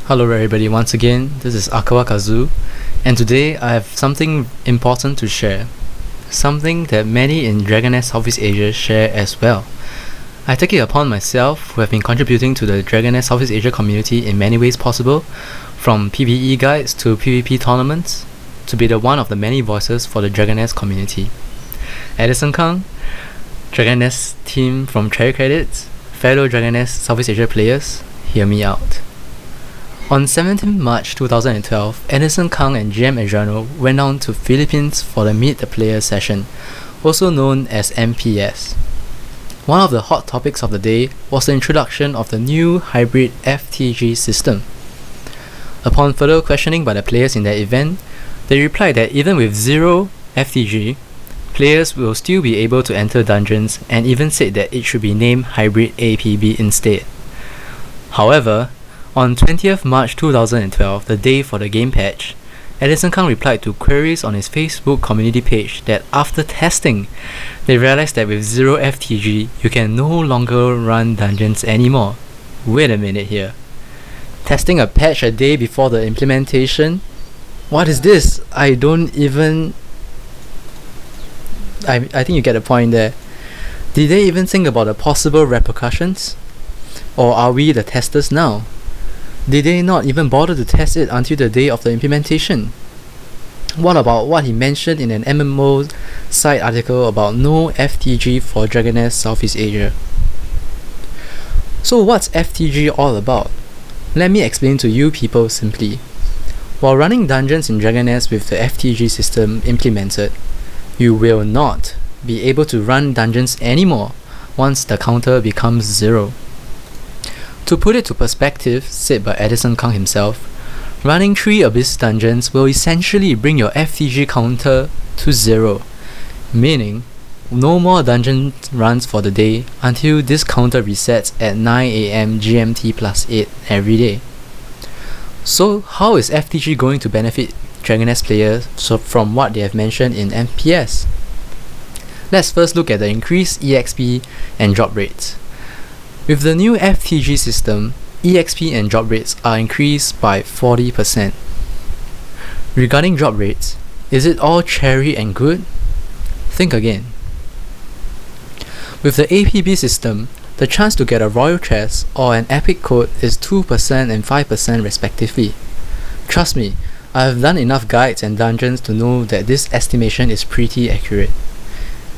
Hello everybody, once again, this is AikawaKazu, and today I have something important to share. Something that many in Dragon Southeast Asia share as well. I take it upon myself, who have been contributing to the Dragon Southeast Asia community in many ways possible, from PvE guides to PvP tournaments, to be the one of the many voices for the Dragon community. Edison Kang, Dragon team from Cherry Credits, fellow Dragon Southeast Asia players, hear me out. On 17 March 2012, Edison Kang and GM Adriano went down to Philippines for the Meet the Player session, also known as MPS. One of the hot topics of the day was the introduction of the new hybrid FTG system. Upon further questioning by the players in that event, they replied that even with zero FTG, players will still be able to enter dungeons, and even said that it should be named hybrid APB instead. However, on 20th March 2012, the day for the game patch, Edison Kang replied to queries on his Facebook community page that after testing, they realized that with zero FTG, you can no longer run dungeons anymore. Wait a minute here. Testing a patch a day before the implementation? What is this? I think you get the point there. Did they even think about the possible repercussions? Or are we the testers now? Did they not even bother to test it until the day of the implementation? What about what he mentioned in an MMO site article about no FTG for Dragon Southeast Asia? So what's FTG all about? Let me explain to you people simply. While running dungeons in Dragon with the FTG system implemented, you will not be able to run dungeons anymore once the counter becomes zero. To put it to perspective, said by Edison Kang himself, running 3 Abyss dungeons will essentially bring your FTG counter to zero, meaning no more dungeon runs for the day until this counter resets at 9 AM GMT plus 8 every day. So how is FTG going to benefit Dragon players from what they have mentioned in MPS? Let's first look at the increased EXP and drop rates. With the new FTG system, EXP and drop rates are increased by 40%. Regarding drop rates, is it all cherry and good? Think again. With the APB system, the chance to get a royal chest or an epic code is 2% and 5% respectively. Trust me, I have done enough guides and dungeons to know that this estimation is pretty accurate.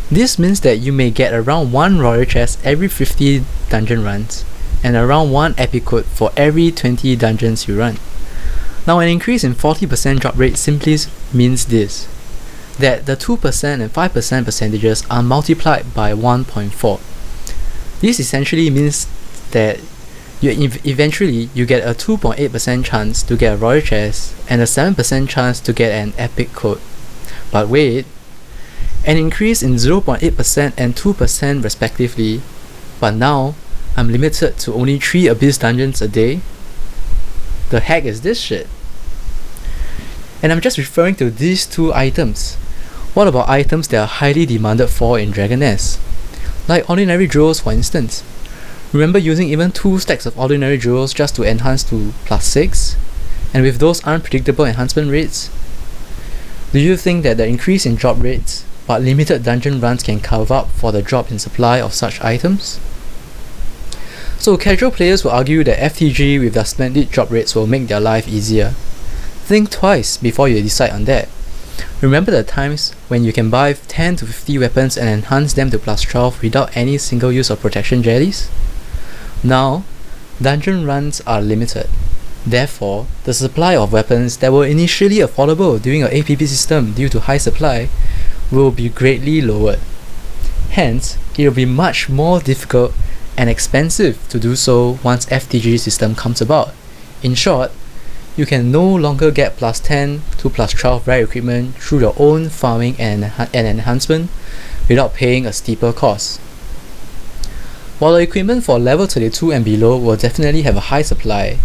This means that you may get around 1 royal chest every 50 dungeon runs, and around 1 epic code for every 20 dungeons you run. Now an increase in 40% drop rate simply means this, that the 2% and 5% percentages are multiplied by 1.4. This essentially means that eventually you get a 2.8% chance to get a royal chest and a 7% chance to get an epic code. But wait, an increase in 0.8% and 2% respectively, but now I'm limited to only 3 Abyss dungeons a day? The heck is this shit? And I'm just referring to these 2 items. What about items that are highly demanded for in Dragon like ordinary jewels for instance? Remember using even 2 stacks of ordinary jewels just to enhance to +6? And with those unpredictable enhancement rates? Do you think that the increase in drop rates but limited dungeon runs can cover up for the drop in supply of such items? So casual players will argue that FTG with their splendid drop rates will make their life easier. Think twice before you decide on that. Remember the times when you can buy 10 to 50 weapons and enhance them to +12 without any single use of protection jellies? Now, dungeon runs are limited. Therefore, the supply of weapons that were initially affordable during an APB system due to high supply will be greatly lowered. Hence, it will be much more difficult and expensive to do so once FTG system comes about. In short, you can no longer get +10 to +12 rare equipment through your own farming and enhancement without paying a steeper cost. While the equipment for level 32 and below will definitely have a high supply,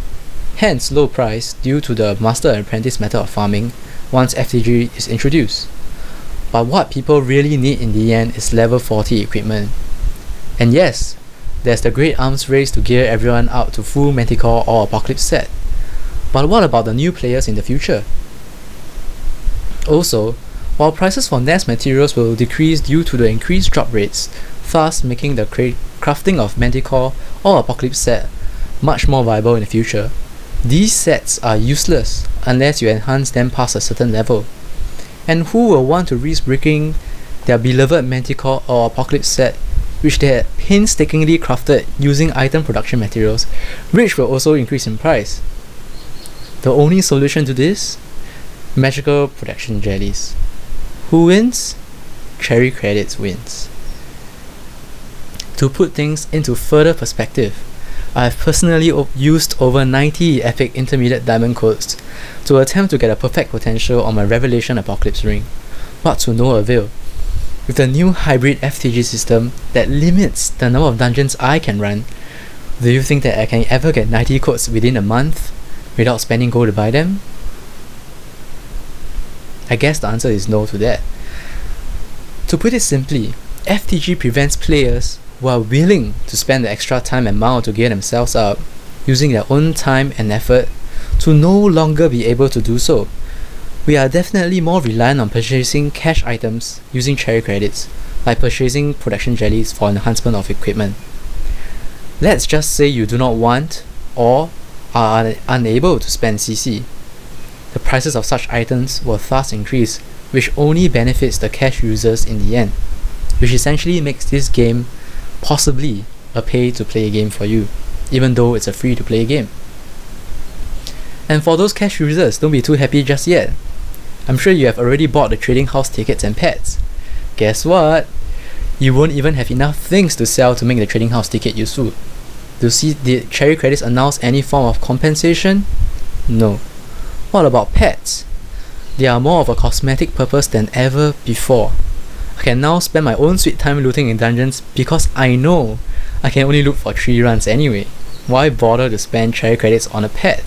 hence low price due to the master and apprentice method of farming once FTG is introduced. But what people really need in the end is level 40 equipment. And yes, there's the great arms race to gear everyone out to full Manticore or Apocalypse set. But what about the new players in the future? Also, while prices for NAS materials will decrease due to the increased drop rates, thus making the crafting of Manticore or Apocalypse set much more viable in the future, these sets are useless unless you enhance them past a certain level. And who will want to risk breaking their beloved Manticore or Apocalypse set, which they had painstakingly crafted using item production materials, which will also increase in price? The only solution to this? Magical protection jellies. Who wins? Cherry Credits wins. To put things into further perspective, I have personally used over 90 epic intermediate diamond codes to attempt to get a perfect potential on my Revelation Apocalypse ring, but to no avail. With the new hybrid FTG system that limits the number of dungeons I can run, do you think that I can ever get 90 codes within a month without spending gold to buy them? I guess the answer is no to that. To put it simply, FTG prevents players who are willing to spend the extra time and mile to gear themselves up, using their own time and effort, to no longer be able to do so. We are definitely more reliant on purchasing cash items using cherry credits, like purchasing production jellies for enhancement of equipment. Let's just say you do not want or are unable to spend CC. The prices of such items will thus increase, which only benefits the cash users in the end, which essentially makes this game possibly a pay-to-play game for you, even though it's a free-to-play game. And for those cash users, don't be too happy just yet. I'm sure you have already bought the trading house tickets and pets. Guess what? You won't even have enough things to sell to make the trading house ticket useful. Did cherry credits announce any form of compensation? No. What about pets? They are more of a cosmetic purpose than ever before. I can now spend my own sweet time looting in dungeons because I know I can only look for 3 runs anyway. Why bother to spend cherry credits on a pet?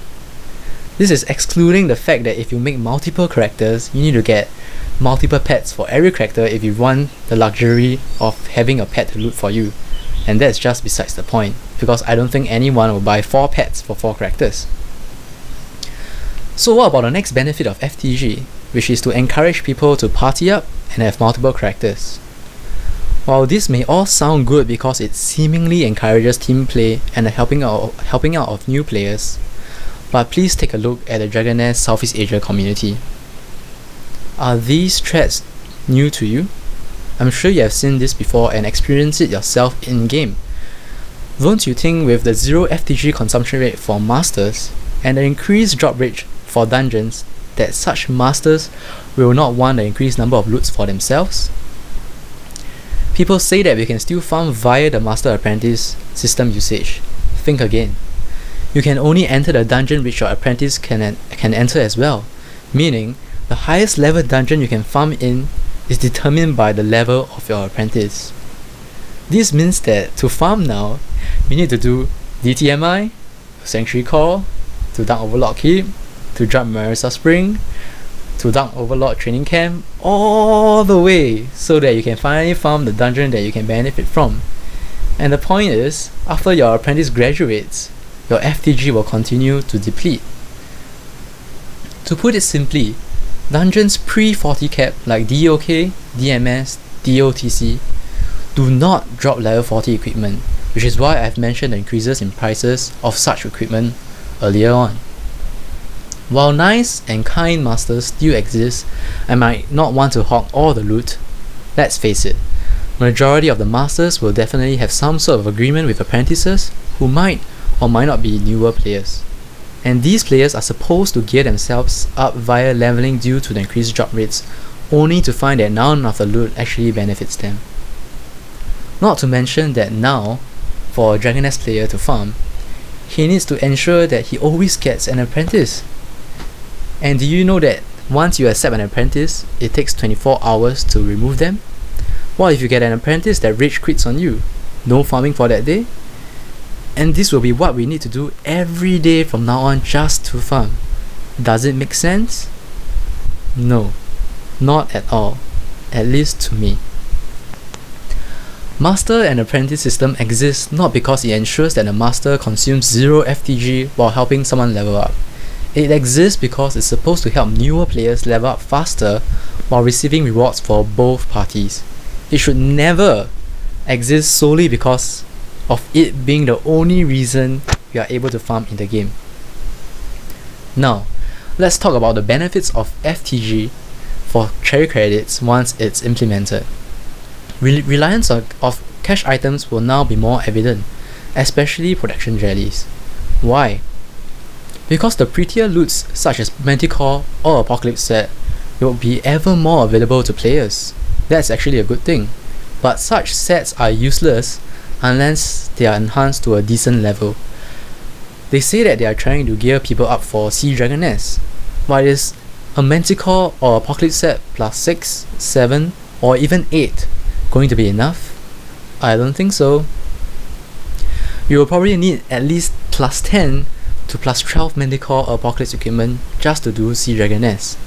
This is excluding the fact that if you make multiple characters, you need to get multiple pets for every character if you want the luxury of having a pet to loot for you. And that's just besides the point, because I don't think anyone will buy 4 pets for 4 characters. So what about the next benefit of FTG, which is to encourage people to party up and have multiple characters? While this may all sound good because it seemingly encourages team play and the helping out of new players, but please take a look at the Dragoness Southeast Asia community. Are these threats new to you? I'm sure you have seen this before and experienced it yourself in-game. Don't you think with the 0 FTG consumption rate for masters and the increased drop rate for dungeons, that such masters will not want the increased number of loots for themselves? People say that we can still farm via the Master Apprentice system usage. Think again. You can only enter the dungeon which your apprentice can enter as well, meaning the highest level dungeon you can farm in is determined by the level of your apprentice. This means that to farm now, you need to do DTMI, Sanctuary Core, to Dark Overlord Keep, to jump Marisa Spring, to Dark Overlord Training Camp, all the way so that you can finally farm the dungeon that you can benefit from. And the point is, after your apprentice graduates, your FTG will continue to deplete. To put it simply, dungeons pre-40 cap like DOK, DMS, DOTC do not drop level 40 equipment, which is why I've mentioned the increases in prices of such equipment earlier on. While nice and kind masters still exist, I might not want to hog all the loot. Let's face it, majority of the masters will definitely have some sort of agreement with apprentices who might or might not be newer players. And these players are supposed to gear themselves up via leveling due to the increased drop rates, only to find that none of the loot actually benefits them. Not to mention that now, for a Dragoness player to farm, he needs to ensure that he always gets an apprentice. And do you know that once you accept an apprentice, it takes 24 hours to remove them? What if you get an apprentice that rage quits on you? No farming for that day? And this will be what we need to do every day from now on just to farm. Does it make sense? No, not at all, at least to me. Master and apprentice system exists not because it ensures that the master consumes 0 FTG while helping someone level up. It exists because it's supposed to help newer players level up faster while receiving rewards for both parties. It should never exist solely because of it being the only reason you are able to farm in the game. Now, let's talk about the benefits of FTG for cherry credits once it's implemented. Reliance of cash items will now be more evident, especially protection jellies. Why? Because the prettier loots such as Manticore or Apocalypse set will be ever more available to players. That's actually a good thing, but such sets are useless unless they are enhanced to a decent level. They say that they are trying to gear people up for Sea Dragoness. Why is a Manticore or Apocalypse set plus 6, 7 or even 8 going to be enough? I don't think so. You will probably need at least plus 10 to plus 12 Manticore or Apocalypse equipment just to do Sea Dragoness.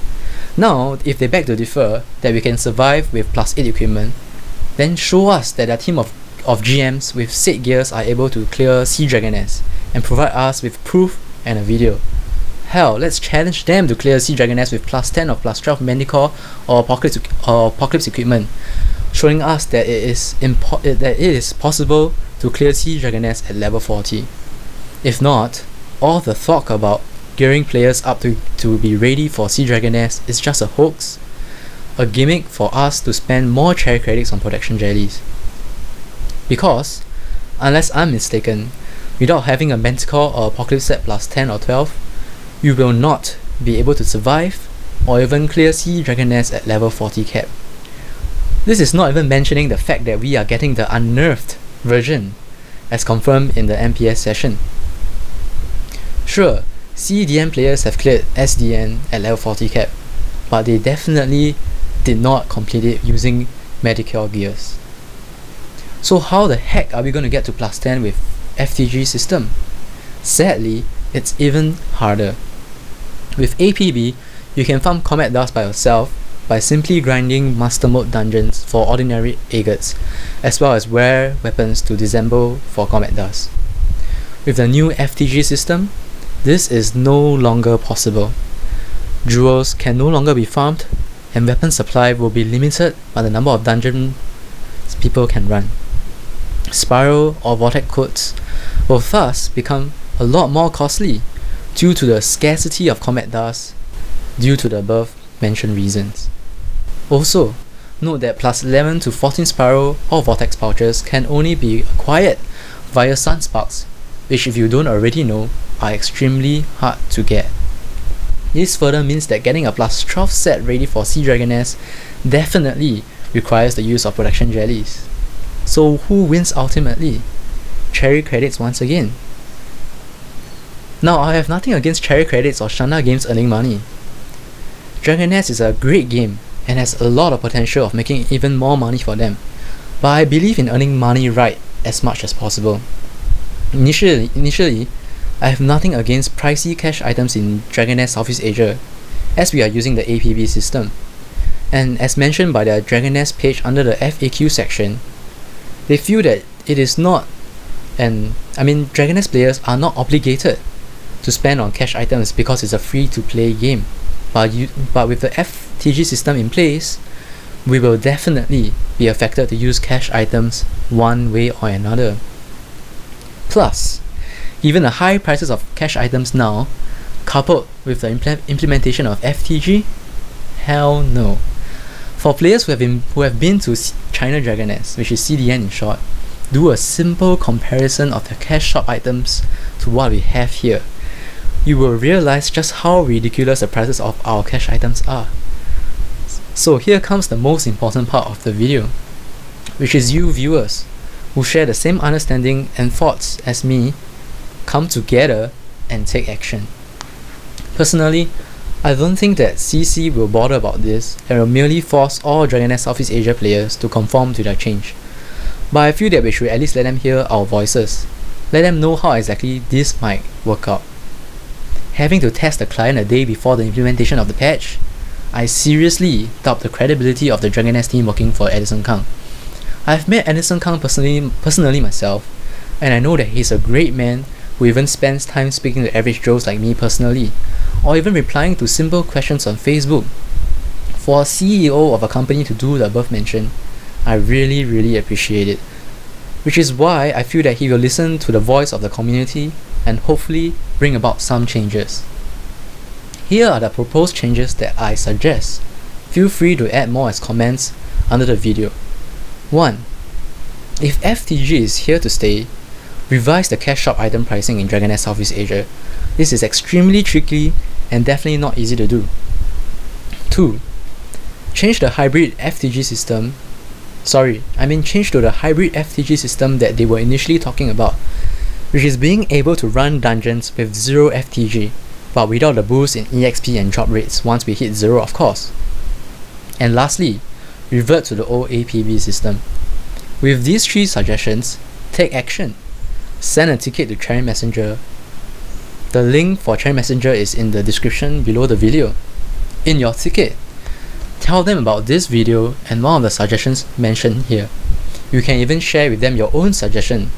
Now, if they beg to differ that we can survive with plus 8 equipment, then show us that a team of GMs with set gears are able to clear Sea Dragoness and provide us with proof and a video. Hell, let's challenge them to clear Sea Dragoness with plus 10 or plus 12 Manticore or Apocalypse equipment, showing us that it is possible to clear Sea Dragoness at level 40. If not, all the talk about gearing players up to be ready for Sea Dragoness is just a hoax, a gimmick for us to spend more cherry credits on protection jellies. Because, unless I'm mistaken, without having a Manticore or Apocalypse set plus 10 or 12, you will not be able to survive or even clear Sea Dragoness at level 40 cap. This is not even mentioning the fact that we are getting the unnerfed version, as confirmed in the MPS session. Sure, CDN players have cleared SDN at level 40 cap, but they definitely did not complete it using Manticore gears. So how the heck are we going to get to plus 10 with FTG system? Sadly, it's even harder. With APB, you can farm Comet Dust by yourself by simply grinding Master Mode dungeons for ordinary agates, as well as rare weapons to disassemble for Comet Dust. With the new FTG system, this is no longer possible. Jewels can no longer be farmed, and weapon supply will be limited by the number of dungeons people can run. Spiral or Vortex codes will thus become a lot more costly due to the scarcity of Comet Dust due to the above mentioned reasons. Also, note that plus 11 to 14 Spiral or Vortex pouches can only be acquired via Sunsparks, which if you don't already know, are extremely hard to get. This further means that getting a plus 12 set ready for Sea Dragoness definitely requires the use of protection jellies. So who wins ultimately? Cherry credits once again. Now, I have nothing against cherry credits or Shanda games earning money. Dragoness is a great game and has a lot of potential of making even more money for them, but I believe in earning money right as much as possible. Initially, I have nothing against pricey cash items in Dragoness Southeast Asia, as we are using the APB system. And as mentioned by the Dragoness page under the FAQ section, they feel that it is not, Dragoness players are not obligated to spend on cash items because it's a free-to-play game. But with the FTG system in place, we will definitely be affected to use cash items one way or another. Plus, even the high prices of cash items now, coupled with the implementation of FTG, hell no. For players who have been to China Dragoness, which is CDN in short, do a simple comparison of the cash shop items to what we have here. You will realize just how ridiculous the prices of our cash items are. So here comes the most important part of the video, which is you viewers, who share the same understanding and thoughts as me, come together and take action. Personally, I don't think that CC will bother about this and will merely force all Dragoness Southeast Asia players to conform to their change. But I feel that we should at least let them hear our voices, let them know how exactly this might work out. Having to test the client a day before the implementation of the patch, I seriously doubt the credibility of the Dragoness team working for Edison Kang. I've met Edison Kang personally myself, and I know that he's a great man who even spends time speaking to average Joes like me personally, or even replying to simple questions on Facebook. For a CEO of a company to do the above mentioned, I really appreciate it. Which is why I feel that he will listen to the voice of the community and hopefully bring about some changes. Here are the proposed changes that I suggest. Feel free to add more as comments under the video. 1. If FTG is here to stay, revise the cash shop item pricing in Dragon Nest Southeast Asia. This is extremely tricky and definitely not easy to do. 2. Change to the hybrid FTG system that they were initially talking about, which is being able to run dungeons with 0 FTG, but without the boost in EXP and drop rates once we hit 0 of course. And lastly, revert to the old APB system. With these 3 suggestions, take action. Send a ticket to Cherry Messenger. The link for Cherry Messenger is in the description below the video. In your ticket, tell them about this video and one of the suggestions mentioned here. You can even share with them your own suggestion.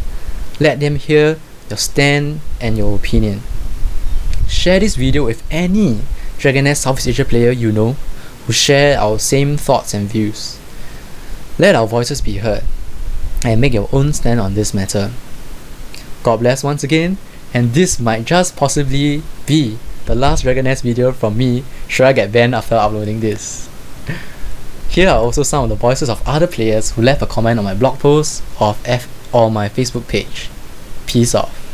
Let them hear your stand and your opinion. Share this video with any Dragon Nest Southeast Asia player you know who share our same thoughts and views. Let our voices be heard and make your own stand on this matter. God bless once again, and this might just possibly be the last Dragon Nest video from me should I get banned after uploading this. Here are also some of the voices of other players who left a comment on my blog post or my Facebook page. Peace off.